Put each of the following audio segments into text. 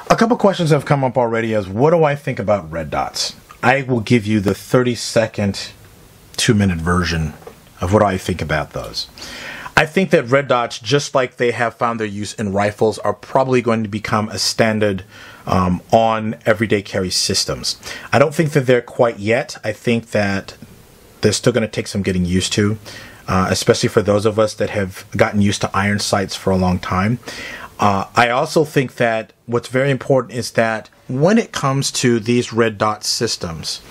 A couple questions have come up already as what do I think about red dots? I will give you the 30-second, 2-minute version of what I think about those. I think that red dots, just like they have found their use in rifles, are probably going to become a standard on everyday carry systems. I don't think that they're quite yet. I think that they're still going to take some getting used to, especially for those of us that have gotten used to iron sights for a long time. I also think that what's very important is that when it comes to these red dot systems,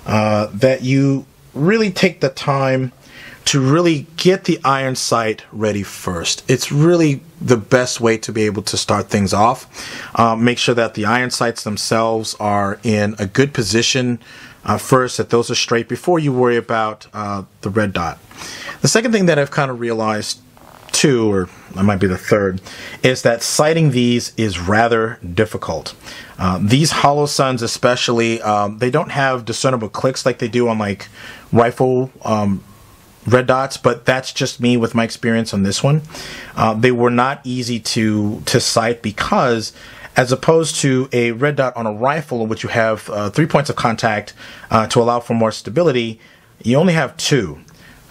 that you really take the time to really get the iron sight ready first. It's really the best way to be able to start things off. Make sure that the iron sights themselves are in a good position first, that those are straight before you worry about the red dot. The second thing that I've kind of realized too, or that might be the third, is that sighting these is rather difficult. These hollow suns especially, they don't have discernible clicks like they do on like rifle red dots, but that's just me with my experience on this one. They were not easy to sight because as opposed to a red dot on a rifle in which you have 3 points of contact to allow for more stability, you only have 2.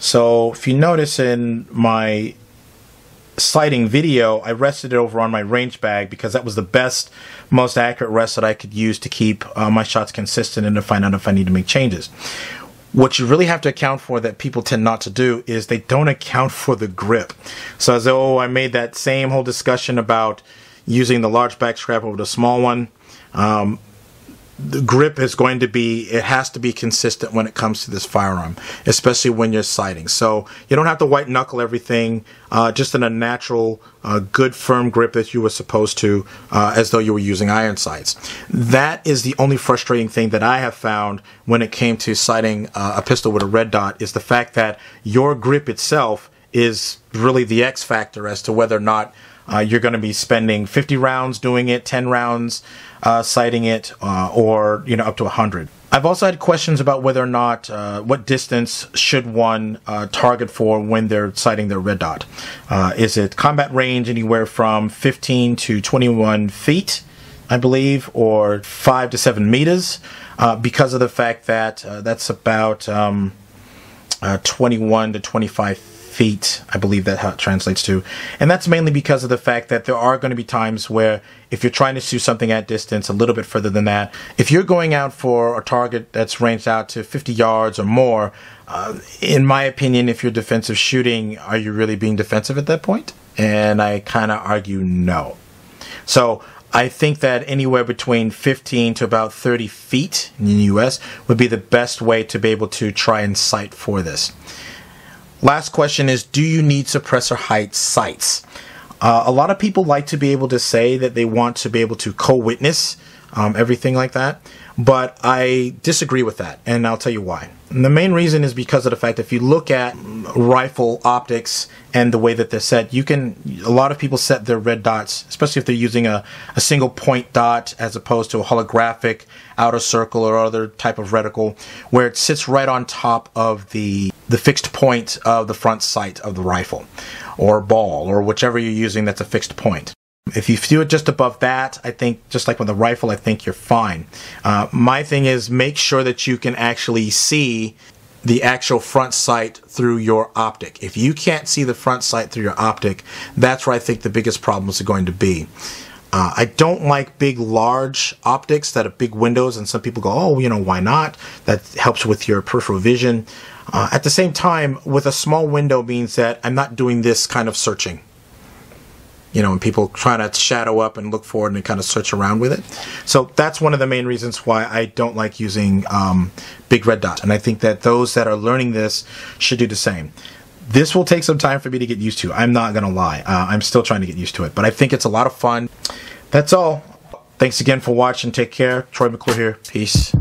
So if you notice in my sighting video, I rested it over on my range bag because that was the best, most accurate rest that I could use to keep my shots consistent and to find out if I need to make changes. What you really have to account for that people tend not to do is they don't account for the grip. So as though I made that same whole discussion about using the large back strap over the small one, the grip is going to be, it has to be consistent when it comes to this firearm, especially when you're sighting. So you don't have to white knuckle everything, just in a natural, good firm grip that you were supposed to, as though you were using iron sights. That is the only frustrating thing that I have found when it came to sighting a pistol with a red dot, is the fact that your grip itself is really the X factor as to whether or not you're going to be spending 50 rounds doing it, 10 rounds sighting it, or up to 100. I've also had questions about whether or not what distance should one target for when they're sighting their red dot. Is it combat range anywhere from 15 to 21 feet, I believe, or 5 to 7 meters, because of the fact that that's about 21 to 25 feet, I believe that's how it translates to. And that's mainly because of the fact that there are going to be times where if you're trying to shoot something at distance a little bit further than that, if you're going out for a target that's ranged out to 50 yards or more, in my opinion, if you're defensive shooting, are you really being defensive at that point? And I kind of argue no. So I think that anywhere between 15 to about 30 feet in the US would be the best way to be able to try and sight for this. Last question is, do you need suppressor height sights? A lot of people like to be able to say that they want to be able to co-witness everything like that, but I disagree with that, and I'll tell you why. And the main reason is because of the fact that if you look at rifle optics and the way that they're set, a lot of people set their red dots, especially if they're using a single point dot as opposed to a holographic outer circle or other type of reticle, where it sits right on top of the fixed point of the front sight of the rifle or ball or whichever you're using that's a fixed point. If you do it just above that, I think, just like with a rifle, I think you're fine. My thing is, make sure that you can actually see the actual front sight through your optic. If you can't see the front sight through your optic, that's where I think the biggest problems are going to be. I don't like big, large optics that have big windows, and some people go, oh, why not? That helps with your peripheral vision. At the same time, with a small window means that I'm not doing this kind of searching. And people try to shadow up and look forward and kind of search around with it. So that's one of the main reasons why I don't like using big red dots. And I think that those that are learning this should do the same. This will take some time for me to get used to. I'm not going to lie. I'm still trying to get used to it. But I think it's a lot of fun. That's all. Thanks again for watching. Take care. Troy McClure here. Peace.